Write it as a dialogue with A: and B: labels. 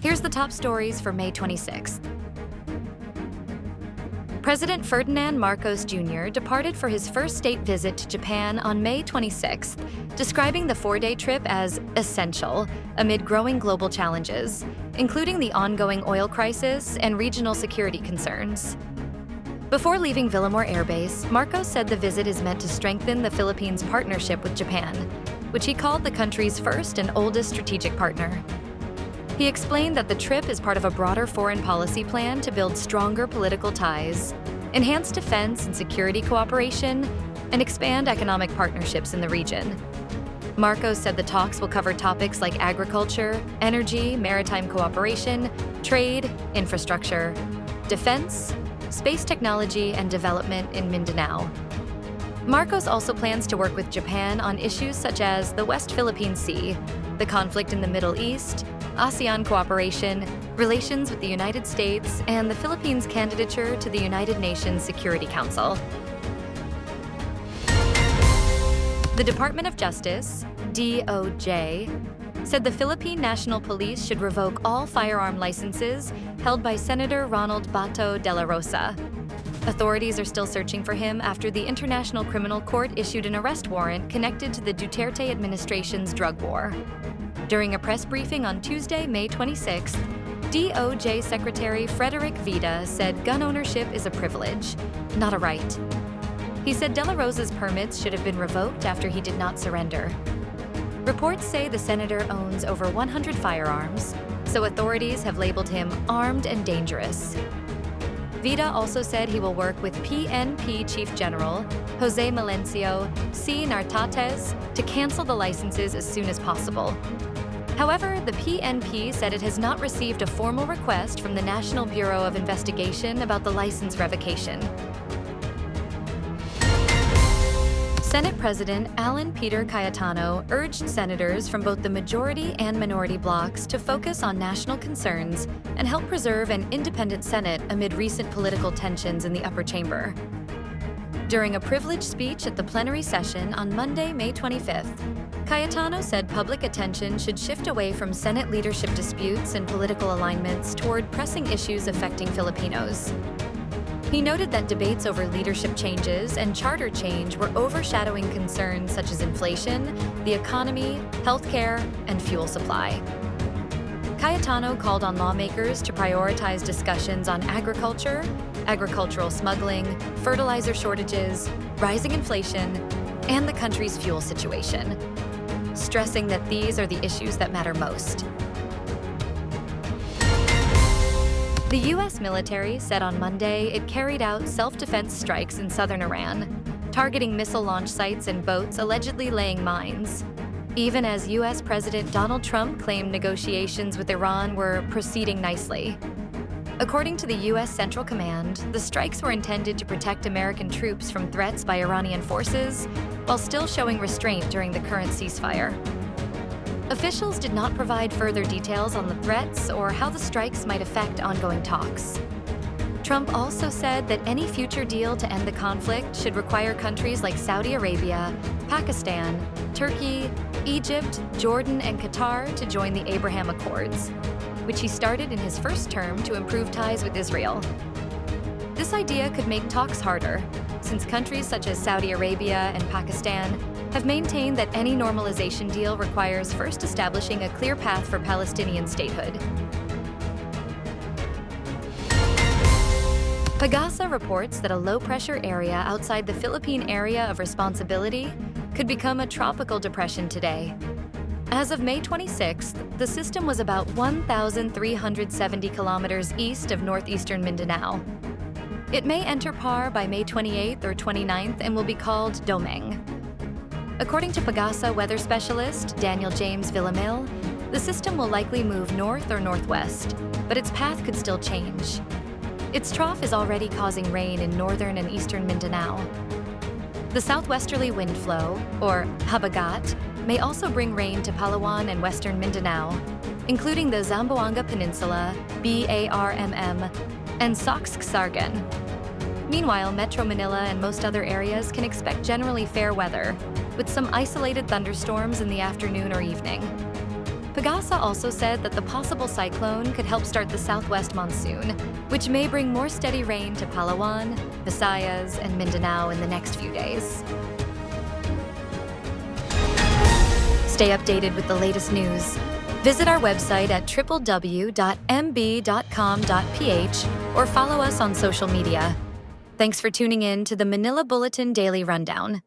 A: Here's the top stories for May 26th. President Ferdinand Marcos Jr. departed for his first state visit to Japan on May 26th, describing the four-day trip as essential amid growing global challenges, including the ongoing oil crisis and regional security concerns. Before leaving Villamor Air Base, Marcos said the visit is meant to strengthen the Philippines' partnership with Japan, which he called the country's first and oldest strategic partner. He explained that the trip is part of a broader foreign policy plan to build stronger political ties, enhance defense and security cooperation, and expand economic partnerships in the region. Marcos said the talks will cover topics like agriculture, energy, maritime cooperation, trade, infrastructure, defense, space technology, and development in Mindanao. Marcos also plans to work with Japan on issues such as the West Philippine Sea, the conflict in the Middle East, ASEAN cooperation, relations with the United States, and the Philippines' candidature to the United Nations Security Council. The Department of Justice, DOJ, said the Philippine National Police should revoke all firearm licenses held by Senator Ronald Bato de la Rosa. Authorities are still searching for him after the International Criminal Court issued an arrest warrant connected to the Duterte administration's drug war. During a press briefing on Tuesday, May 26th, DOJ Secretary Frederick Vida said gun ownership is a privilege, not a right. He said De La Rosa's permits should have been revoked after he did not surrender. Reports say the senator owns over 100 firearms, so authorities have labeled him armed and dangerous. Vida also said he will work with PNP Chief General Jose Melencio C. Nartates to cancel the licenses as soon as possible. However, the PNP said it has not received a formal request from the National Bureau of Investigation about the license revocation. Senate President Alan Peter Cayetano urged senators from both the majority and minority blocs to focus on national concerns and help preserve an independent Senate amid recent political tensions in the upper chamber. During a privileged speech at the plenary session on Monday, May 25th, Cayetano said public attention should shift away from Senate leadership disputes and political alignments toward pressing issues affecting Filipinos. He noted that debates over leadership changes and charter change were overshadowing concerns such as inflation, the economy, healthcare, and fuel supply. Cayetano called on lawmakers to prioritize discussions on agriculture, agricultural smuggling, fertilizer shortages, rising inflation, and the country's fuel situation, stressing that these are the issues that matter most. The U.S. military said on Monday it carried out self-defense strikes in southern Iran, targeting missile launch sites and boats allegedly laying mines, even as U.S. President Donald Trump claimed negotiations with Iran were proceeding nicely. According to the U.S. Central Command, the strikes were intended to protect American troops from threats by Iranian forces, while still showing restraint during the current ceasefire. Officials did not provide further details on the threats or how the strikes might affect ongoing talks. Trump also said that any future deal to end the conflict should require countries like Saudi Arabia, Pakistan, Turkey, Egypt, Jordan, and Qatar to join the Abraham Accords, which he started in his first term to improve ties with Israel. This idea could make talks harder, since countries such as Saudi Arabia and Pakistan have maintained that any normalization deal requires first establishing a clear path for Palestinian statehood. PAGASA reports that a low-pressure area outside the Philippine area of responsibility could become a tropical depression today. As of May 26th, the system was about 1,370 kilometers east of northeastern Mindanao. It may enter PAR by May 28th or 29th and will be called Domeng. According to PAGASA weather specialist Daniel James Villamil, the system will likely move north or northwest, but its path could still change. Its trough is already causing rain in northern and eastern Mindanao. The southwesterly wind flow, or habagat, may also bring rain to Palawan and western Mindanao, including the Zamboanga Peninsula, BARMM, and Sox-Sargan. Meanwhile, Metro Manila and most other areas can expect generally fair weather, with some isolated thunderstorms in the afternoon or evening. PAGASA also said that the possible cyclone could help start the southwest monsoon, which may bring more steady rain to Palawan, Visayas, and Mindanao in the next few days. Stay updated with the latest news. Visit our website at www.mb.com.ph or follow us on social media. Thanks for tuning in to the Manila Bulletin Daily Rundown.